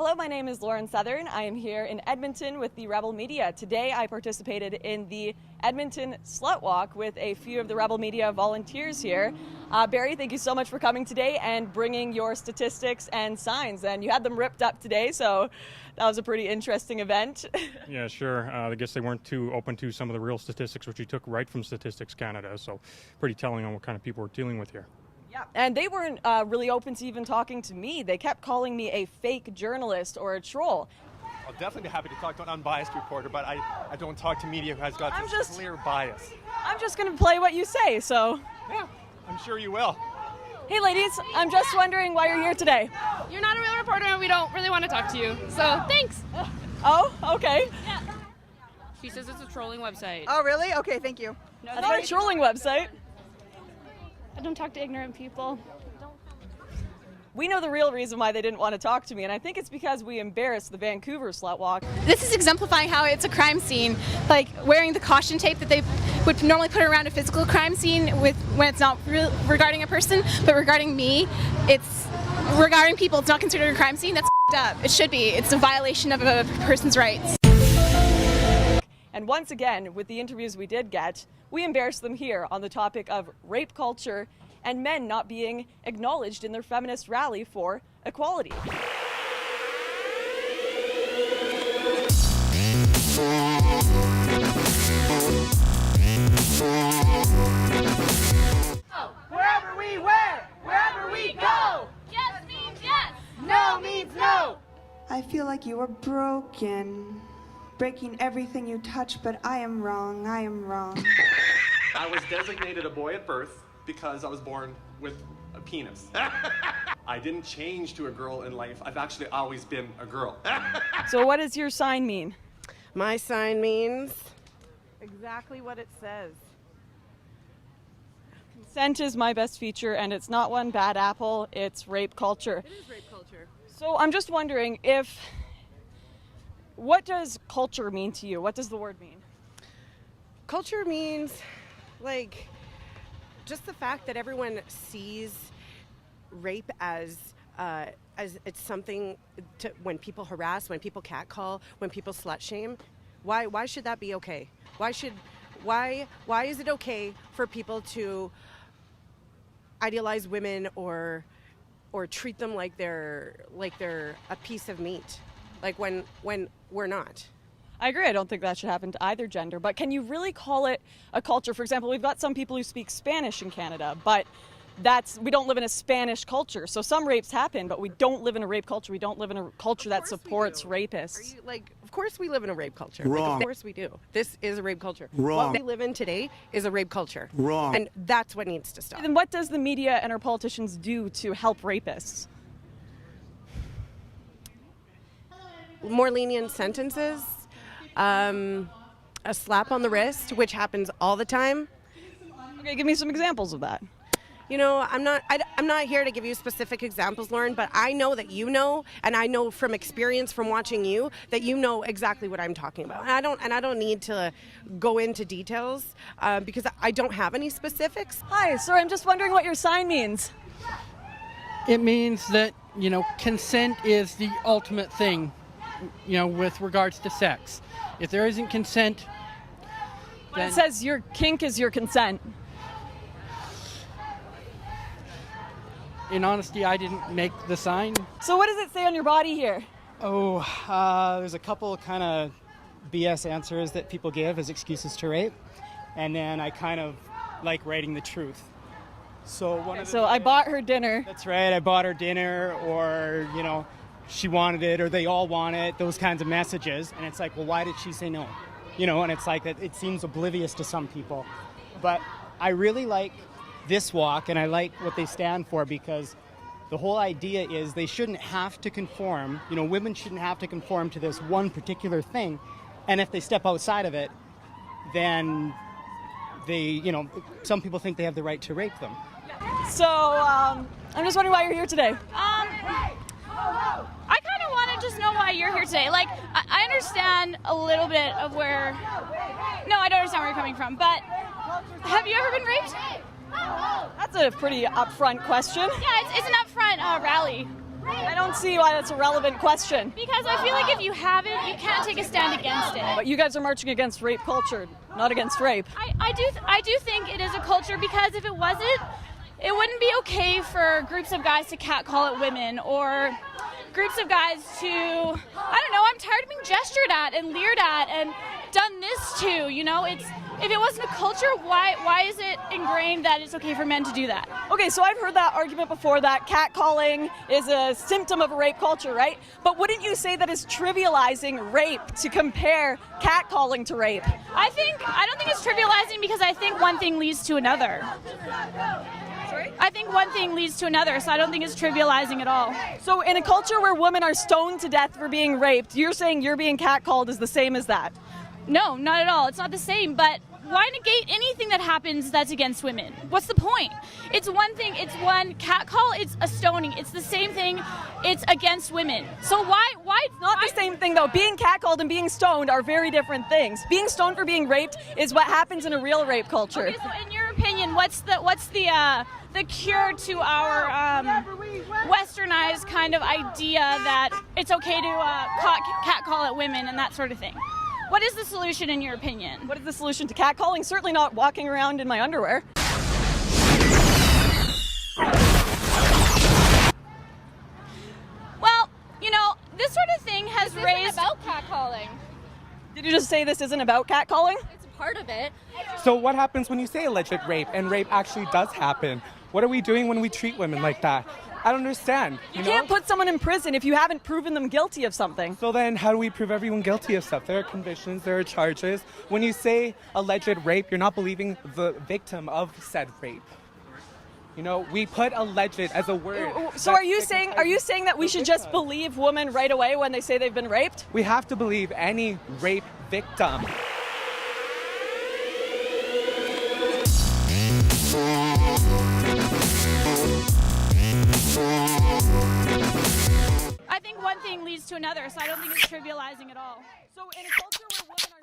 Hello, my name is Lauren Southern. I am here in Edmonton with the Rebel Media. Today I participated in the Edmonton Slut Walk with a few of the Rebel Media volunteers here. Barry, thank you so much for coming today and bringing your statistics and signs. And you had them ripped up today, so that was a pretty interesting event. Yeah, sure. I guess they weren't too open to some of the real statistics, which you took right from Statistics Canada, so pretty telling on what kind of people we're dealing with here. Yeah, and they weren't really open to even talking to me. They kept calling me a fake journalist or a troll. I'll definitely be happy to talk to an unbiased reporter, but I don't talk to media who has got this clear bias. I'm just going to play what you say, so. Yeah, I'm sure you will. Hey ladies, I'm just wondering why you're here today. You're not a real reporter and we don't really want to talk to you, so thanks. Oh, okay. Yeah. She says it's a trolling website. Oh, really? Okay, thank you. No, that's not a trolling website. I don't talk to ignorant people. We know the real reason why they didn't want to talk to me, and I think it's because we embarrassed the Vancouver Slut Walk. This is exemplifying how it's a crime scene, like wearing the caution tape that they would normally put around a physical crime scene when it's not regarding a person, but regarding me, it's regarding people. It's not considered a crime scene. That's up. It should be. It's a violation of a person's rights. And once again, with the interviews we did get, we embarrassed them here on the topic of rape culture and men not being acknowledged in their feminist rally for equality. Wherever we were, wherever we go, Yes means yes! no means no. I feel like you were broken, breaking everything you touch, but I am wrong, I am wrong. I was designated a boy at birth because I was born with a penis. I didn't change to a girl in life. I've actually always been a girl. So what does your sign mean? My sign means exactly what it says. Consent is my best feature, and it's not one bad apple, it's rape culture. It is rape culture. So I'm just wondering what does culture mean to you? What does the word mean? Culture means, like, just the fact that everyone sees rape as it's something to, when people harass, when people catcall, when people slut shame. Why should that be okay? Why is it okay for people to idealize women or treat them like they're a piece of meat, like when we're not? I agree. I don't think that should happen to either gender, but can you really call it a culture? For example, we've got some people who speak Spanish in Canada, but we don't live in a Spanish culture. So some rapes happen, but we don't live in a rape culture. We don't live in a culture that supports rapists. Of course we live in a rape culture. Wrong. Like, of course we do. This is a rape culture. Wrong. What we live in today is a rape culture. Wrong. And that's what needs to stop. Then what does the media and our politicians do to help rapists? More lenient sentences, a slap on the wrist, which happens all the time. Okay, give me some examples of that. You know, I'm not here to give you specific examples, Lauren, but I know that you know, and I know from experience from watching you that you know exactly what I'm talking about. And I don't need to go into details because I don't have any specifics. Hi, sorry, I'm just wondering what your sign means. It means that, consent is the ultimate thing, with regards to sex. If there isn't consent, then It says your kink is your consent. in honesty, I didn't make the sign. So what does it say on your body here? There's a couple kind of BS answers that people give as excuses to rape, and then I kind of like writing the truth. So I bought her dinner. That's right, I bought her dinner, or she wanted it, or they all want it, those kinds of messages. And it's like, well, why did she say no? And it's like that. It seems oblivious to some people. But I really like this walk, and I like what they stand for, because the whole idea is they shouldn't have to conform. Women shouldn't have to conform to this one particular thing. And if they step outside of it, then they, some people think they have the right to rape them. So I'm just wondering why you're here today. I kind of want to just know why you're here today. Like, I understand a little bit of where... No, I don't understand where you're coming from, but have you ever been raped? That's a pretty upfront question. Yeah, it's an upfront rally. I don't see why that's a relevant question. Because I feel like if you have it, you can't take a stand against it. But you guys are marching against rape culture, not against rape. I do think it is a culture, because if it wasn't, it wouldn't be okay for groups of guys to catcall at women, or groups of guys to, I don't know, I'm tired of being gestured at and leered at and done this to, you know? If it wasn't a culture, why is it ingrained that it's okay for men to do that? Okay, so I've heard that argument before, that catcalling is a symptom of a rape culture, right? But wouldn't you say that is trivializing rape to compare catcalling to rape? I don't think it's trivializing, because I think one thing leads to another. Sorry? I think one thing leads to another, so I don't think it's trivializing at all. So in a culture where women are stoned to death for being raped, you're saying you're being catcalled is the same as that? No, not at all. It's not the same, but why negate anything that happens that's against women? What's the point? It's one thing, it's one catcall, it's a stoning. It's the same thing, it's against women. So why? It's not the same thing though. Being catcalled and being stoned are very different things. Being stoned for being raped is what happens in a real rape culture. Okay, so in your opinion, what's the cure to our westernized kind of idea that it's okay to catcall at women and that sort of thing? What is the solution in your opinion? What is the solution to catcalling? Certainly not walking around in my underwear. Well, you know, this sort of thing has This raised... isn't about catcalling. Did you just say this isn't about catcalling? It's a part of it. So what happens when you say alleged rape and rape actually does happen? What are we doing when we treat women like that? I don't understand. You can't put someone in prison if you haven't proven them guilty of something. So then how do we prove everyone guilty of stuff? There are convictions, there are charges. When you say alleged rape, you're not believing the victim of said rape. You know, we put alleged as a word. So are you saying that we should just believe women right away when they say they've been raped? We have to believe any rape victim. I think one thing leads to another, so I don't think it's trivializing at all. So in a culture where women are